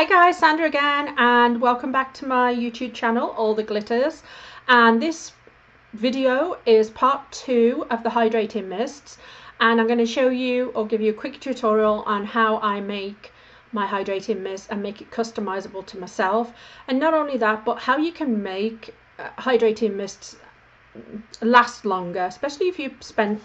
Hi guys, Sandra again, and welcome back to my YouTube channel, All the Glitters. And this video is part 2 of the hydrating mists, and I'm going to show you or give you a quick tutorial on how I make my hydrating mist and make it customizable to myself. And not only that, but how you can make hydrating mists last longer, especially if you spend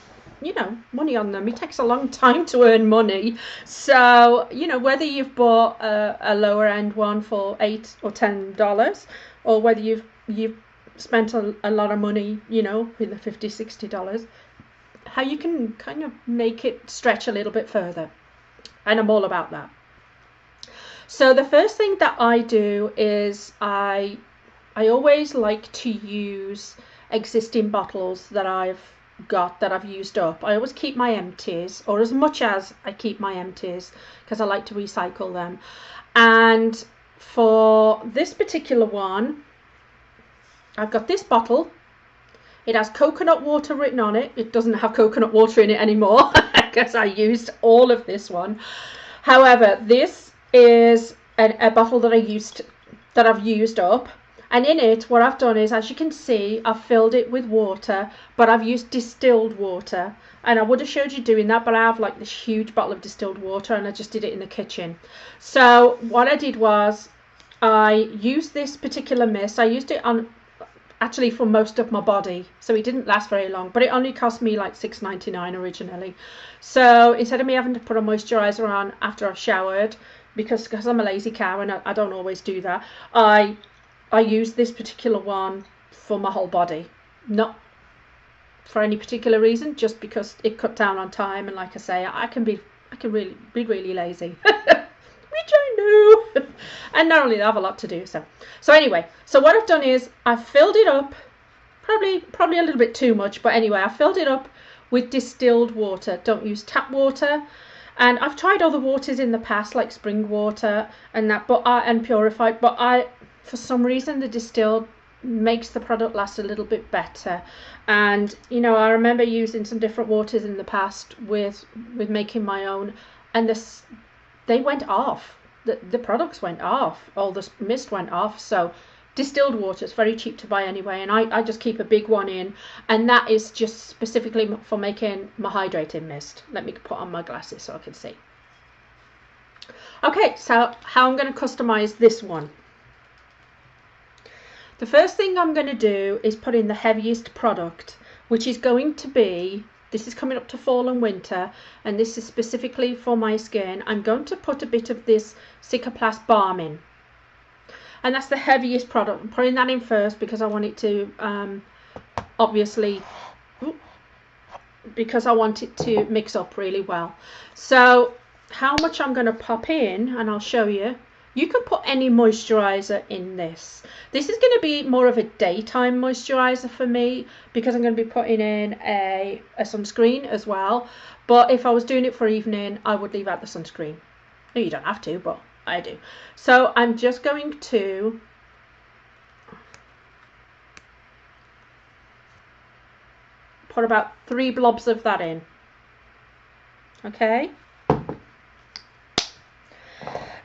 money on them. It takes a long time to earn money, so whether you've bought a lower end one for $8 or $10, or whether you've spent a lot of money, in the $50-$60, how you can kind of make it stretch a little bit further, and I'm all about that. So the first thing that I do is I always like to use existing bottles that I've used up. I always keep my empties, or as much as I keep my empties, because I like to recycle them. And for this particular one, I've got this bottle. It has coconut water written on it. It doesn't have coconut water in it anymore because I used all of this one. However, this is a bottle that I've used up. And in it, what I've done is, as you can see, I've filled it with water, but I've used distilled water. And I would have showed you doing that, but I have like this huge bottle of distilled water, and I just did it in the kitchen. So what I did was, I used this particular mist. I used it on actually for most of my body, so it didn't last very long, but it only cost me like $6.99 originally. So instead of me having to put a moisturizer on after I've showered, because I'm a lazy cow and I don't always do that, I use this particular one for my whole body, not for any particular reason, just because it cut down on time. And like I say, I can really be really lazy, which I know. And not only that, I have a lot to do. So anyway, so what I've done is I've filled it up, probably a little bit too much, but anyway, I filled it up with distilled water. Don't use tap water. And I've tried other waters in the past, like spring water and that, and purified, but for some reason the distilled makes the product last a little bit better. And I remember using some different waters in the past with making my own, and they went off. The products went off, all the mist went off. So distilled water is very cheap to buy anyway, and I just keep a big one in, and that is just specifically for making my hydrating mist. Let me put on my glasses so I can see. Okay, so how I'm going to customize this one. The first thing I'm going to do is put in the heaviest product, which is going to be, this is coming up to fall and winter, and this is specifically for my skin. I'm going to put a bit of this Cicaplast balm in, and that's the heaviest product. I'm putting that in first because I want it to obviously, because I want it to mix up really well. So how much I'm going to pop in, and I'll show you. You can put any moisturizer in this. This is going to be more of a daytime moisturizer for me, because I'm going to be putting in a sunscreen as well. But if I was doing it for evening, I would leave out the sunscreen. No, you don't have to, but I do. So I'm just going to put about 3 blobs of that in. Okay.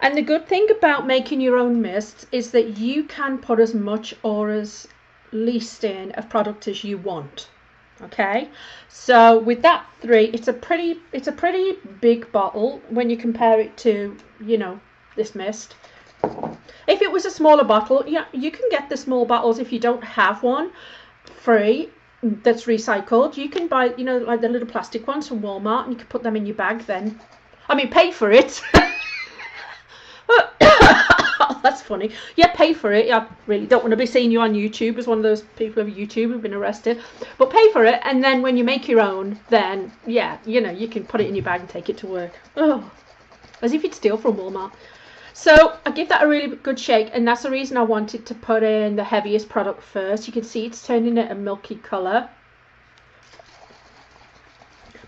And the good thing about making your own mist is that you can put as much or as least in of product as you want. Okay, so with that 3, it's a pretty big bottle when you compare it to this mist. If it was a smaller bottle, yeah, you can get the small bottles if you don't have one free that's recycled. You can buy like the little plastic ones from Walmart, and you can put them in your bag then. I mean, pay for it. That's funny. Yeah, pay for it. I really don't want to be seeing you on YouTube as one of those people of YouTube who've been arrested. But pay for it, and then when you make your own, then yeah, you can put it in your bag and take it to work. Oh, as if you'd steal from Walmart. So I give that a really good shake, and that's the reason I wanted to put in the heaviest product first. You can see it's turning it a milky colour,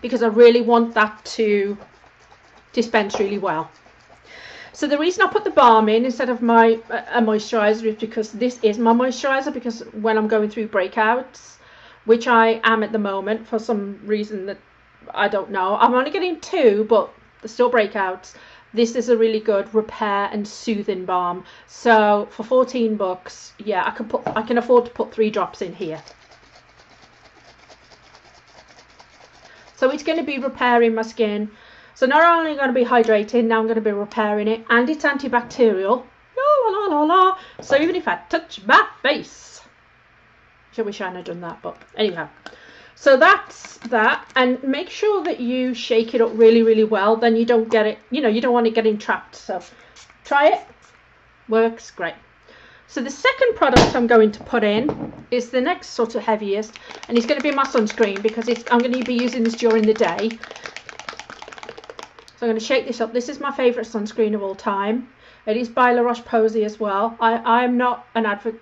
because I really want that to dispense really well. So the reason I put the balm in instead of a moisturizer is because this is my moisturizer, because when I'm going through breakouts, which I am at the moment for some reason that I don't know, I'm only getting 2, but they're still breakouts. this is a really good repair and soothing balm. So for 14 bucks, yeah, I can afford to put 3 drops in here. So it's going to be repairing my skin. So not only going to be hydrating, now I'm going to be repairing it, and it's antibacterial. La la la la la. So even if I touch my face, I wish I hadn't done that, but anyhow. So that's that, and make sure that you shake it up really, really well. Then you don't get it, you know, you don't want it getting trapped. So try it, works great. So the second product I'm going to put in is the next sort of heaviest, and it's going to be my sunscreen, because I'm going to be using this during the day. So I'm going to shake this up. This is my favourite sunscreen of all time. It is by La Roche-Posay as well. I'm not an advert.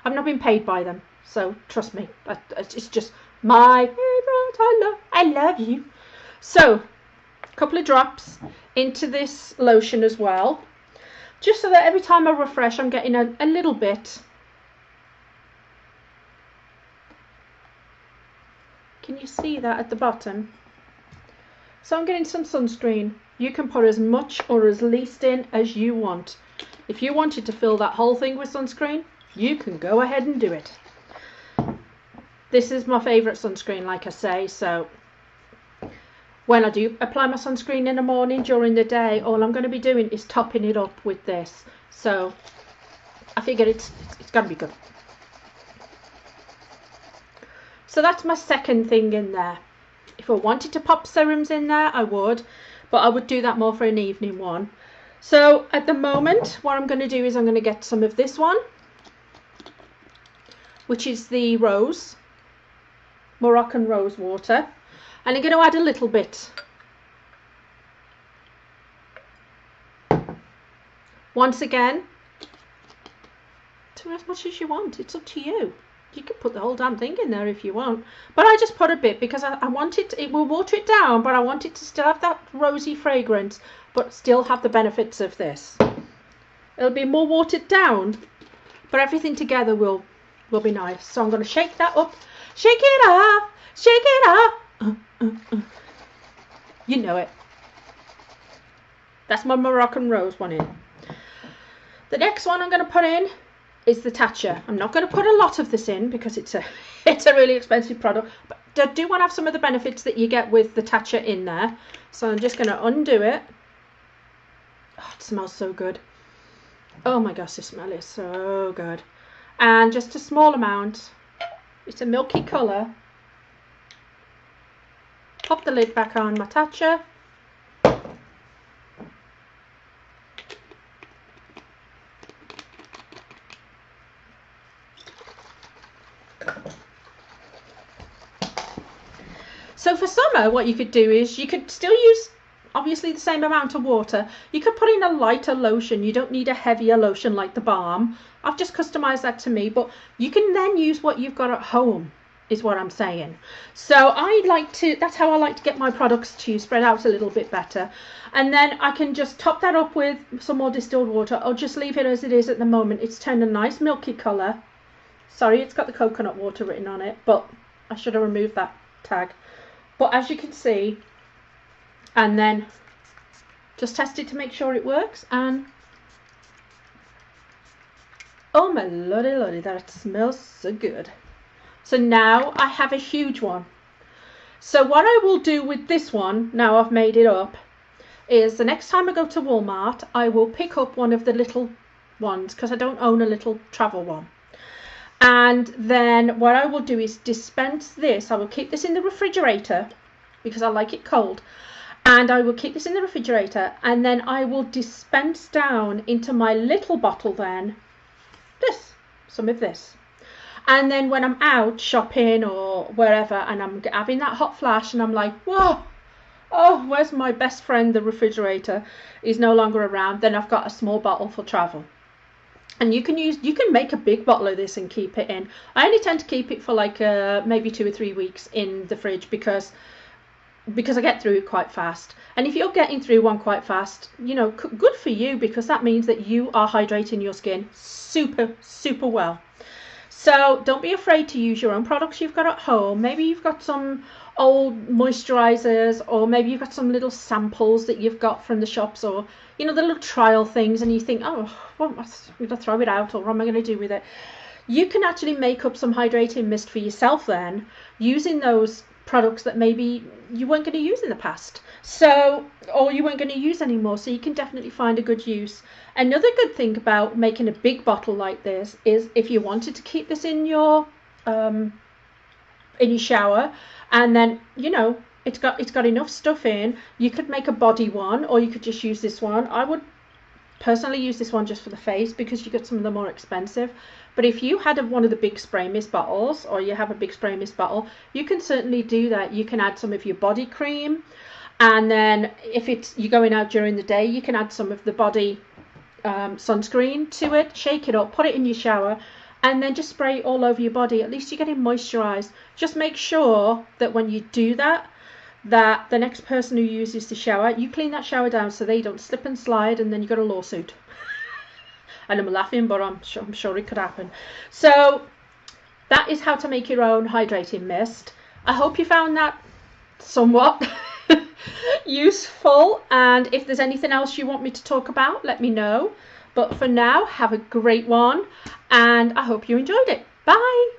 I've not been paid by them, so trust me. It's just my favourite. I love you. So a couple of drops into this lotion as well, just so that every time I refresh, I'm getting a little bit. Can you see that at the bottom? So I'm getting some sunscreen. You can put as much or as least in as you want. If you wanted to fill that whole thing with sunscreen, you can go ahead and do it. This is my favourite sunscreen, like I say. So when I do apply my sunscreen in the morning during the day, all I'm going to be doing is topping it up with this. So I figure it's going to be good. So that's my second thing in there. If I wanted to pop serums in there, I would, but I would do that more for an evening one. So at the moment, what I'm going to do is I'm going to get some of this one, which is the rose, Moroccan rose water, and I'm going to add a little bit. Once again, do as much as you want. It's up to you. You can put the whole damn thing in there if you want, but I just put a bit because I want it will water it down, but I want it to still have that rosy fragrance but still have the benefits of this. It'll be more watered down, but everything together will be nice. So I'm going to shake that up. Shake it up, shake it up. You know it. That's my Moroccan rose one in. The next one I'm going to put in is the Tatcha. I'm not going to put a lot of this in because it's a really expensive product, but I do want to have some of the benefits that you get with the Tatcha in there. So I'm just going to undo it. Oh, it smells so good. Oh my gosh, the smell is so good. And just a small amount. It's a milky colour. Pop the lid back on my Tatcha. So for summer, what you could do is you could still use obviously the same amount of water. You could put in a lighter lotion. You don't need a heavier lotion like the balm. I've just customized that to me, but you can then use what you've got at home is what I'm saying. So that's how I like to get my products to spread out a little bit better. And then I can just top that up with some more distilled water, or just leave it as it is at the moment. It's turned a nice milky colour. Sorry, it's got the coconut water written on it, but I should have removed that tag. But as you can see, and then just test it to make sure it works, and oh my lordy lordy, that smells so good. So now I have a huge one. So what I will do with this one, now I've made it up, is the next time I go to Walmart, I will pick up one of the little ones, because I don't own a little travel one. And then what I will do is dispense this. I will keep this in the refrigerator because I like it cold. And I will keep this in the refrigerator, and then I will dispense down into my little bottle then some of this. And then when I'm out shopping or wherever and I'm having that hot flash and I'm like, whoa, oh, where's my best friend, the refrigerator is no longer around, then I've got a small bottle for travel. And you can make a big bottle of this and keep it in. I only tend to keep it for like maybe 2 or 3 weeks in the fridge because I get through it quite fast. And if you're getting through one quite fast, you know, good for you, because that means that you are hydrating your skin super, super well. So don't be afraid to use your own products you've got at home. Maybe you've got some old moisturizers, or maybe you've got some little samples that you've got from the shops, or you know, the little trial things, and you think, oh, well, I'm going to throw it out, or what am I going to do with it? You can actually make up some hydrating mist for yourself then, using those products that maybe you weren't going to use in the past, so, or you weren't going to use anymore. So you can definitely find a good use. Another good thing about making a big bottle like this is if you wanted to keep this in your shower, and then, you know, it's got enough stuff in, you could make a body one, or you could just use this one. I would personally use this one just for the face, because you get some of the more expensive. But if you had one of the big spray mist bottles, or you have a big spray mist bottle, you can certainly do that. You can add some of your body cream, and then if you're going out during the day, you can add some of the body sunscreen to it, shake it up, put it in your shower, and then just spray it all over your body. At least you're getting moisturized. Just make sure that when you do that, that the next person who uses the shower, you clean that shower down so they don't slip and slide, and then you got a lawsuit. And I'm laughing, but I'm sure it could happen. So that is how to make your own hydrating mist. I hope you found that somewhat useful, and if there's anything else you want me to talk about, let me know. But for now, have a great one, and I hope you enjoyed it. Bye.